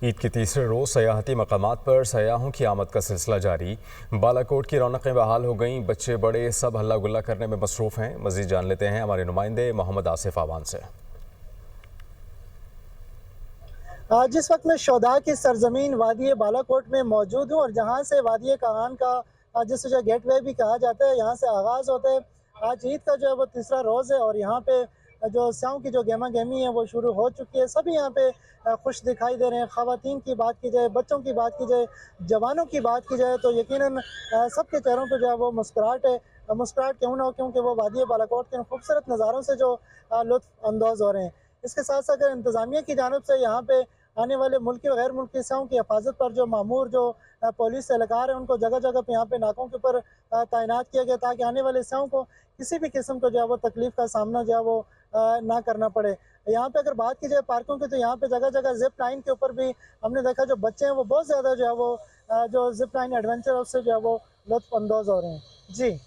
ईद के तीसरे रोज़ सयाहती मकामात पर सयाहों की आमद का सिलसिला जारी। बालाकोट की रौनकें बहाल हो गईं। बच्चे बड़े सब हल्ला गुल्ला करने में मसरूफ़ हैं। मज़ीद जान लेते हैं हमारे नुमाइंदे मोहम्मद आसिफ आवान से। जिस वक्त मैं शोधा की सरजमीन वादी बालाकोट में मौजूद हूँ और जहाँ से वादी काहान का जिस जो गेटवे भी कहा जाता है, यहाँ से आगाज़ होता है। आज ईद का जो है वो तीसरा रोज़ है और यहाँ पे जो स्याहों की जो गहमा गहमी है वो शुरू हो चुकी है। सभी यहाँ पे खुश दिखाई दे रहे हैं। ख़वातीन की बात की जाए, बच्चों की बात की जाए, जवानों की बात की जाए तो यकीनन सबके चेहरों पर जो है वो मुस्कुराहट है। मुस्कुराहट क्यों ना हो, क्योंकि वो वादी बालाकोट के खूबसूरत नज़ारों से जो लुत्फ़ अंदोज़ हो रहे हैं। इसके साथ साथ अगर इंतज़ामिया की जानिब से यहाँ पे आने वाले मुल्की और गैर मुल्की हिस्सों की हिफाजत पर जो मामूर जो पुलिस एहलकार है उनको जगह जगह पे यहाँ पे नाकों के ऊपर तैनात किया गया ताकि आने वाले हिस्सों को किसी भी किस्म को जो है वो तकलीफ का सामना जो है वो ना करना पड़े। यहाँ पे अगर बात की जाए पार्कों की तो यहाँ पे जगह जगह जिप लाइन के ऊपर भी हमने देखा जो बच्चे हैं वो बहुत ज़्यादा जो है वो जो जिप लाइन एडवेंचर उससे जो है वो लुत्फ़ अंदोज़ हो रहे हैं। जी।